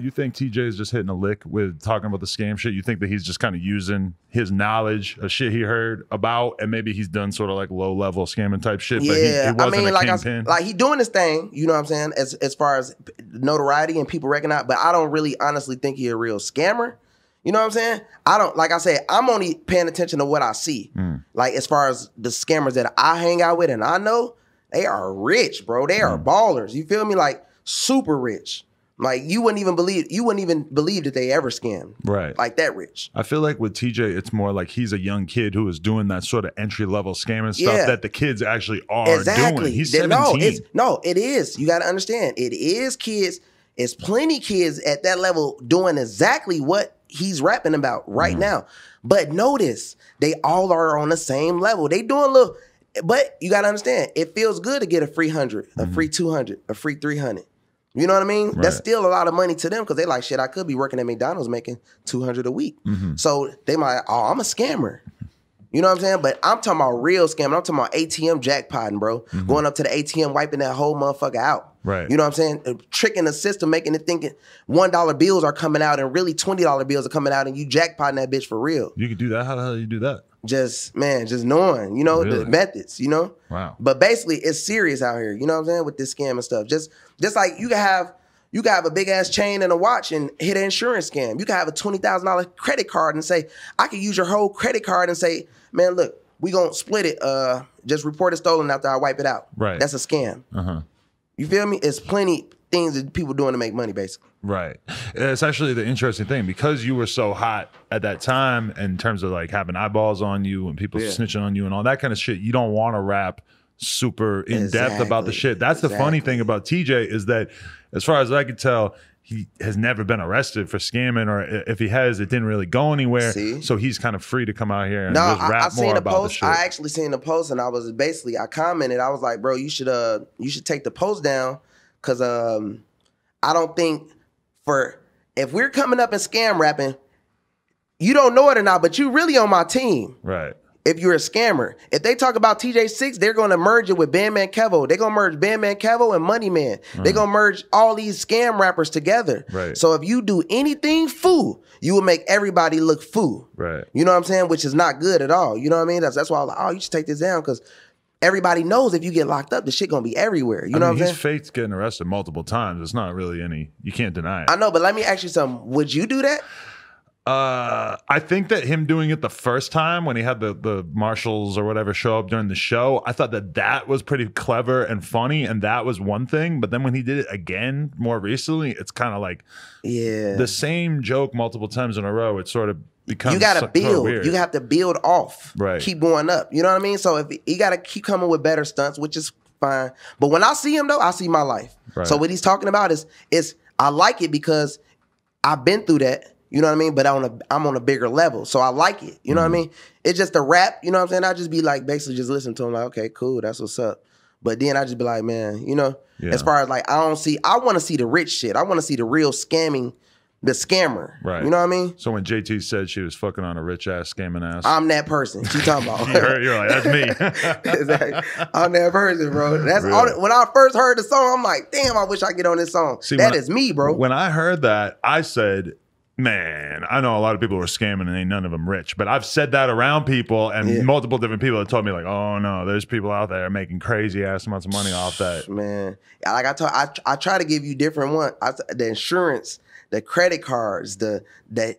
You think TJ is just hitting a lick with talking about the scam shit? You think that he's just kind of using his knowledge of shit he heard about, and maybe he's done sort of like low level scamming type shit? Yeah, but he wasn't a kingpin. like he doing his thing. You know what I'm saying? As far as notoriety and people recognize, but I don't really honestly think he's a real scammer. You know what I'm saying? I don't, like I said, I'm only paying attention to what I see. Like as far as the scammers that I hang out with and I know, they are rich, bro. They are ballers. You feel me? Like super rich. Like you wouldn't even believe that they ever scammed. Right. Like that rich. I feel like with TJ, it's more like he's a young kid who is doing that sort of entry level scamming stuff that the kids actually are doing. He's 17. No, it is. You got to understand. It is kids. It's plenty kids at that level doing exactly what he's rapping about right now. But notice, they all are on the same level. They doing a little, but you got to understand, it feels good to get a free 100, a free 200, a free 300. You know what I mean? Right. That's still a lot of money to them because they like, shit, I could be working at McDonald's making 200 a week. So they might, oh, I'm a scammer. You know what I'm saying? But I'm talking about real scamming. I'm talking about ATM jackpotting, bro. Going up to the ATM, wiping that whole motherfucker out. Right. You know what I'm saying? Tricking the system, making it thinking $1 bills are coming out and really $20 bills are coming out and you jackpotting that bitch for real. You can do that? How the hell do you do that? Just knowing, you know, the methods, you know? Wow. But basically, it's serious out here, you know what I'm saying, with this scam and stuff. Just like you can have a big ass chain and a watch and hit an insurance scam. You can have a $20,000 credit card and say, I can use your whole credit card and say, man, look, we gonna split it. Just report it stolen after I wipe it out. Right. That's a scam. You feel me? It's plenty things that people doing to make money, basically. Right. It's actually the interesting thing because you were so hot at that time in terms of like having eyeballs on you and people snitching on you and all that kind of shit. You don't want to rap super in depth about the shit. That's the funny thing about TJ is that as far as I could tell, he has never been arrested for scamming, or if he has, it didn't really go anywhere. So he's kind of free to come out here and just rap more about the shit. I actually seen the post and I commented, I was like, bro, you should take the post down because I don't think if we're coming up and scam rapping, you don't know it or not, but you really on my team. Right. If you're a scammer. If they talk about Teejayx6, they're going to merge it with Bandman Kevo. They're going to merge Bandman Kevo and Money Man. They're going to merge all these scam rappers together. Right. So if you do anything fool, you will make everybody look fool. Right. You know what I'm saying? Which is not good at all. You know what I mean? That's why I was like, oh, you should take this down because everybody knows if you get locked up, the shit going to be everywhere. You know what I'm saying? He's faked getting arrested multiple times. It's not really you can't deny it. I know, but let me ask you something. Would you do that? I think that him doing it the first time when he had the marshals or whatever show up during the show, I thought that was pretty clever and funny, and that was one thing. But then when he did it again more recently, it's kind of like the same joke multiple times in a row. It sort of becomes you got to build. Weird. You have to build off. Right. Keep going up. You know what I mean? So if you got to keep coming with better stunts, which is fine. But when I see him though, I see my life. Right. So what he's talking about is I like it because I've been through that. You know what I mean? But I'm on a bigger level. So I like it. You know what I mean? It's just a rap. You know what I'm saying? I just be like, basically just listen to him like, okay, cool. That's what's up. But then I just be like, man, you know, as far as like, I want to see the rich shit. I want to see the real scamming, the scammer. Right. You know what I mean? So when JT said she was fucking on a rich ass scamming ass. I'm that person. She talking about. You're like, that's me. Exactly. I'm that person, bro. That's all. When I first heard the song, I'm like, damn, I wish I could get on this song. See, that is me, bro. When I heard that, I said, man, I know a lot of people were scamming and ain't none of them rich, but I've said that around people and multiple different people have told me like, oh no, there's people out there making crazy ass amounts of money off that. Man, like I try to give you different ones. The insurance, the credit cards, the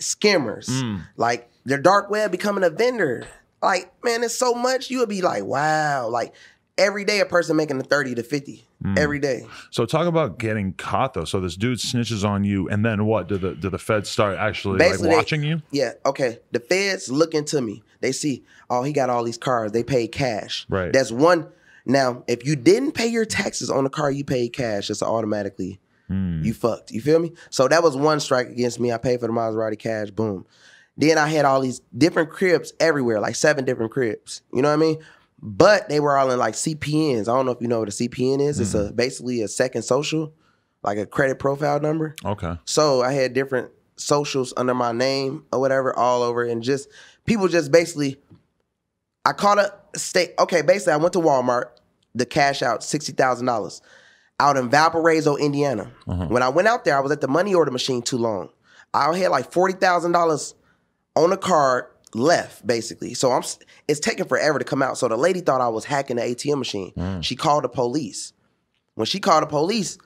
skimmers, like the dark web becoming a vendor. Like, man, it's so much. You would be like, wow, like every day a person making the 30 to 50. Every day. So talk about getting caught though. So this dude snitches on you, and then what? Do the feds start actually like watching you? Yeah. Okay. The feds look into me. They see, oh, he got all these cars. They paid cash. Right. That's one. Now, if you didn't pay your taxes on the car, you paid cash. It's automatically you fucked. You feel me? So that was one strike against me. I paid for the Maserati cash. Boom. Then I had all these different cribs everywhere, like 7 different cribs. You know what I mean? But they were all in like CPNs. I don't know if you know what a CPN is. It's basically a second social, like a credit profile number. Okay. So I had different socials under my name or whatever all over, and just people just basically, I caught a state. Okay, basically, I went to Walmart to cash out $60,000 out in Valparaiso, Indiana. When I went out there, I was at the money order machine too long. I had like $40,000 on the card left, basically. So it's taking forever to come out. So the lady thought I was hacking the ATM machine. She called the police. When she called the police,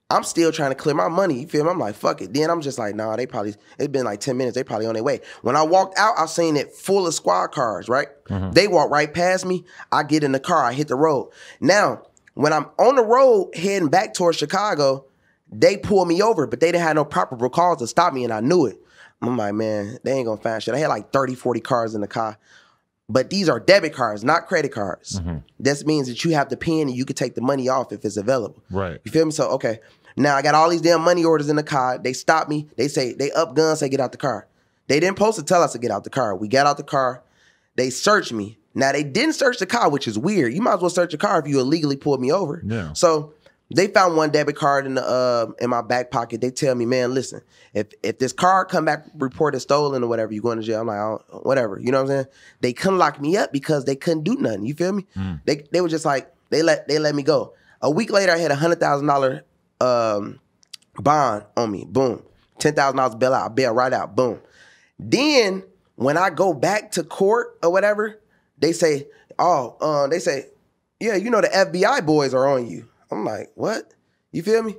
I'm still trying to clear my money. You feel me? I'm like, fuck it. Then I'm just like, nah, it's been like 10 minutes. They probably on their way. When I walked out, I seen it full of squad cars, right? They walked right past me. I get in the car. I hit the road. Now, when I'm on the road heading back towards Chicago, they pulled me over, but they didn't have no proper cause to stop me, and I knew it. I'm like, man, they ain't gonna find shit. I had like 30, 40 cars in the car. But these are debit cards, not credit cards. This means that you have the pin and you can take the money off if it's available. Right. You feel me? So, okay. Now I got all these damn money orders in the car. They stop me. They say, they up guns, say get out the car. They didn't supposed to tell us to get out the car. We got out the car. They searched me. Now they didn't search the car, which is weird. You might as well search the car if you illegally pulled me over. Yeah. So they found one debit card in my back pocket. They tell me, man, listen, if this card come back reported stolen or whatever, you going to jail. I'm like, whatever. You know what I'm saying? They couldn't lock me up because they couldn't do nothing. You feel me? They were just like, they let me go. A week later, I had a $100,000 bond on me. Boom. $10,000 bail out. Bail right out. Boom. Then when I go back to court or whatever, they say, yeah, you know the FBI boys are on you. I'm like, what? You feel me?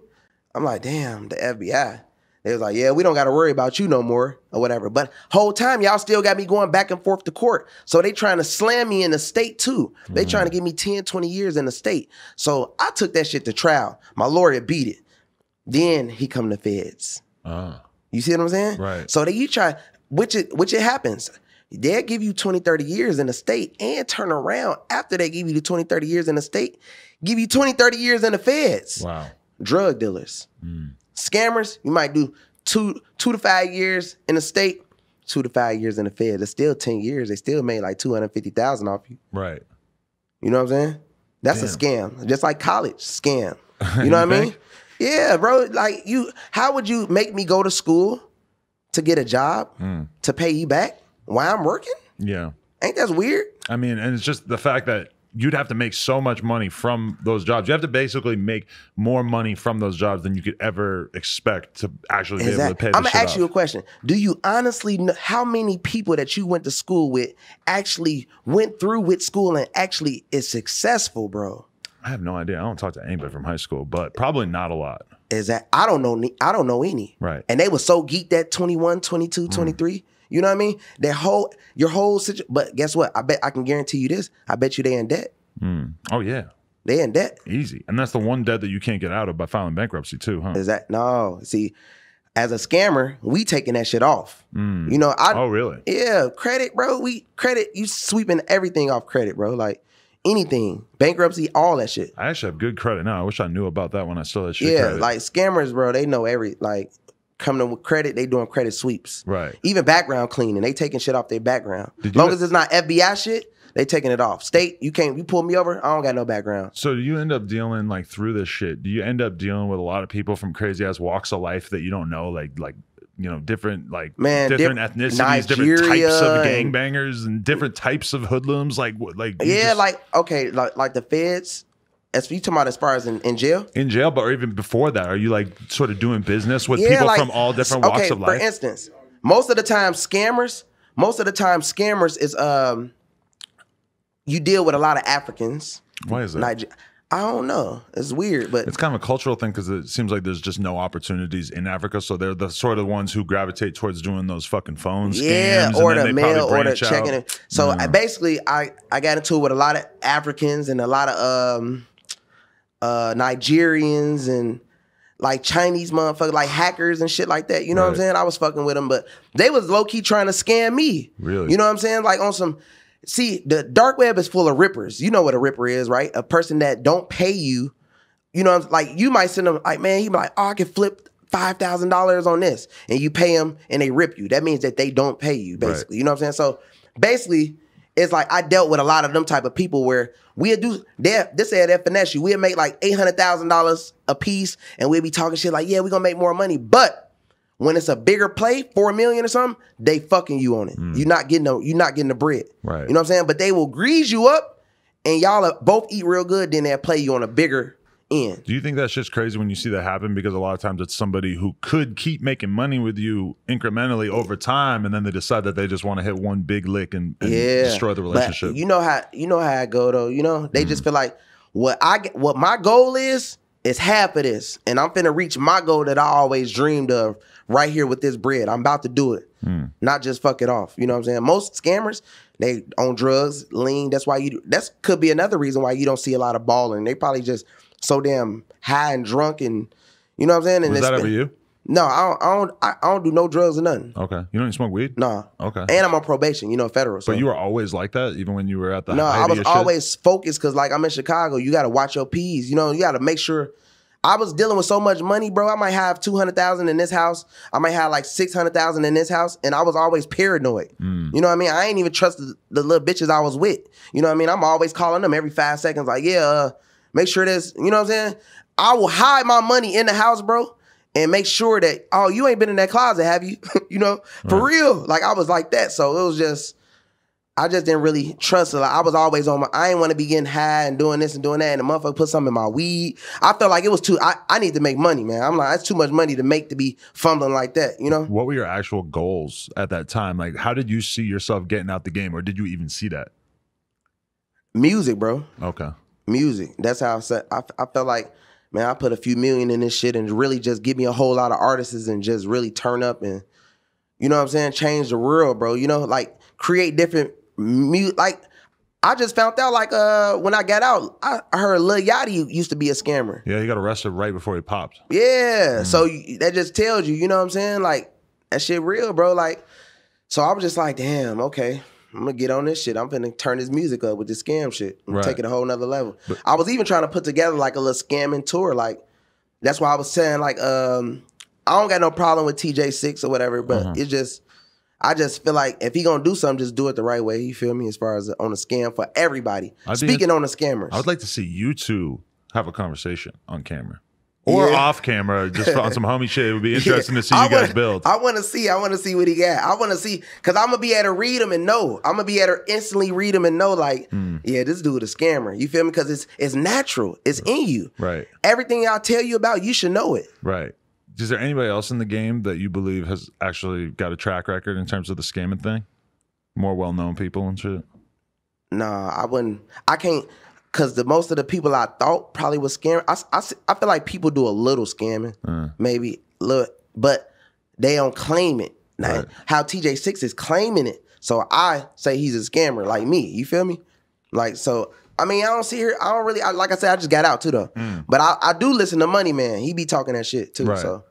I'm like, damn, the FBI. They was like, yeah, we don't got to worry about you no more or whatever. But whole time, y'all still got me going back and forth to court. So they trying to slam me in the state too. They trying to give me 10, 20 years in the state. So I took that shit to trial. My lawyer beat it. Then he come to feds. You see what I'm saying? Right. So you try, which it happens. They'll give you 20, 30 years in the state and turn around after they give you the 20, 30 years in the state, give you 20, 30 years in the feds. Wow. Drug dealers. Scammers, you might do 2 to 5 years in the state, 2 to 5 years in the feds. It's still 10 years. They still made like $250,000 off you. Right. You know what I'm saying? That's a scam. Just like college, scam. You know what I mean? Yeah, bro. Like how would you make me go to school to get a job to pay you back while I'm working? Yeah. Ain't that weird? I mean, and it's just the fact that you'd have to make so much money from those jobs. You have to basically make more money from those jobs than you could ever expect to actually be able to pay the I'm going to ask off. you a question. Do you honestly know how many people that you went to school with actually went through with school and actually is successful, bro? I have no idea. I don't talk to anybody from high school, but probably not a lot. I don't know any. Right. And they were so geeked at 21, 22, 23. You know what I mean? Your whole situation. But guess what? I can guarantee you this. I bet you they in debt. Oh yeah. They in debt. Easy. And that's the one debt that you can't get out of by filing bankruptcy too, huh? No. See, as a scammer, we taking that shit off. You know, oh really? Yeah, credit, bro. You sweeping everything off credit, bro. Like anything, bankruptcy, all that shit. I actually have good credit now. I wish I knew about that when I still had shit credit. Like scammers, bro, they know coming with credit, they doing credit sweeps. Right. Even background cleaning, they taking shit off their background. As long as it's not FBI shit, they taking it off. State, you pull me over, I don't got no background. So do you end up dealing like through this shit? Do you end up dealing with a lot of people from crazy ass walks of life that you don't know, like you know, different different ethnicities, Nigeria, different types of gangbangers and different types of hoodlums, like the feds. As you talking about as far as in jail? In jail, but or even before that, are you like sort of doing business with people from all different walks of life? For instance, most of the time scammers is you deal with a lot of Africans. Why is that? I don't know. It's weird, but it's kind of a cultural thing because it seems like there's just no opportunities in Africa. So they're the sort of ones who gravitate towards doing those fucking phone scams. Yeah, or the mail, or the checking it. So I got into it with a lot of Africans and a lot of Nigerians and like Chinese motherfuckers, like hackers and shit like that. You know what I'm saying? I was fucking with them, but they was low key trying to scam me. Really? You know what I'm saying? Like on some. See, the dark web is full of rippers. You know what a ripper is, right? A person that don't pay you. You know, like you might send them like, man, he be like, oh, I can flip $5,000 on this, and you pay them and they rip you. That means that they don't pay you, basically. Right. You know what I'm saying? So basically, it's like I dealt with a lot of them type of people where we'd do this at finesse you. We'd make like $800,000 a piece, and we'd be talking shit like, yeah, we're gonna make more money, but when it's a bigger play, 4 million or something, they fucking you on it. You're not getting the bread. Right. You know what I'm saying? But they will grease you up, and y'all both eat real good. Then they'll play you on a bigger end. Do you think that's just crazy when you see that happen? Because a lot of times it's somebody who could keep making money with you incrementally over time, and then they decide that they just want to hit one big lick and destroy the relationship. But you know how I go though. You know, they just feel like what my goal is half of this, and I'm finna reach my goal that I always dreamed of right here with this bread. I'm about to do it, not just fuck it off. You know what I'm saying? Most scammers, they on drugs, lean. That's why that could be another reason why you don't see a lot of balling. They probably just so damn high and drunk, and you know what I'm saying. And was that ever you? No, I don't do no drugs or nothing. Okay, you don't even smoke weed? Nah. Okay. And I'm on probation, you know, federal. So. But you were always like that, even when you were at the No, height I was of your shit? always focused because, like, I'm in Chicago. You got to watch your P's. You know, you got to make sure. I was dealing with so much money, bro. I might have 200,000 in this house. I might have like 600,000 in this house, and I was always paranoid. You know what I mean? I ain't even trust the little bitches I was with. You know what I mean? I'm always calling them every 5 seconds, like, make sure this. You know what I'm saying? I will hide my money in the house, bro, and make sure that, oh, you ain't been in that closet, have you? You know, for real. Like, I was like that. So it was just, I just didn't really trust it. Like, I was always on I ain't want to be getting high and doing this and doing that. And the motherfucker put something in my weed. I felt like it was I need to make money, man. I'm like, that's too much money to make to be fumbling like that, you know? What were your actual goals at that time? Like, how did you see yourself getting out the game, or did you even see that? Music, bro. Okay. Music. That's how I said. I felt like, man, I put a few million in this shit and really just give me a whole lot of artists and just really turn up and, you know what I'm saying, change the world, bro. You know, like create different music. Like, I just found out, like, when I got out, I heard Lil Yachty used to be a scammer. Yeah, he got arrested right before he popped. Yeah, so that just tells you know what I'm saying? Like, that shit real, bro. Like, so I was just like, damn, okay. I'm gonna get on this shit. I'm finna turn this music up with this scam shit. I'm take it a whole nother level. But I was even trying to put together like a little scamming tour. Like, that's why I was saying, like, I don't got no problem with Teejayx6 or whatever, but it's just, I just feel like if he gonna do something, just do it the right way. You feel me? As far as on a scam for everybody. Speaking on the scammers. I would like to see you two have a conversation on camera. Or off camera, just on some homie shit. It would be interesting to see you guys build. I want to see what he got. I want to see, because I'm going to be able to read him and know. I'm going to be able to instantly read him and know, like, yeah, this dude a scammer. You feel me? Because it's natural. It's in you. Right. Everything I tell you about, you should know it. Right. Is there anybody else in the game that you believe has actually got a track record in terms of the scamming thing? More well-known people and shit? Nah, I wouldn't. I can't. Because most of the people I thought probably was scamming, I feel like people do a little scamming, maybe, but they don't claim it. Now, how Teejayx6 is claiming it, so I say he's a scammer like me. You feel me? Like, so, I mean, I don't really, like I said, I just got out too though. But I do listen to Money Man. He be talking that shit too, so.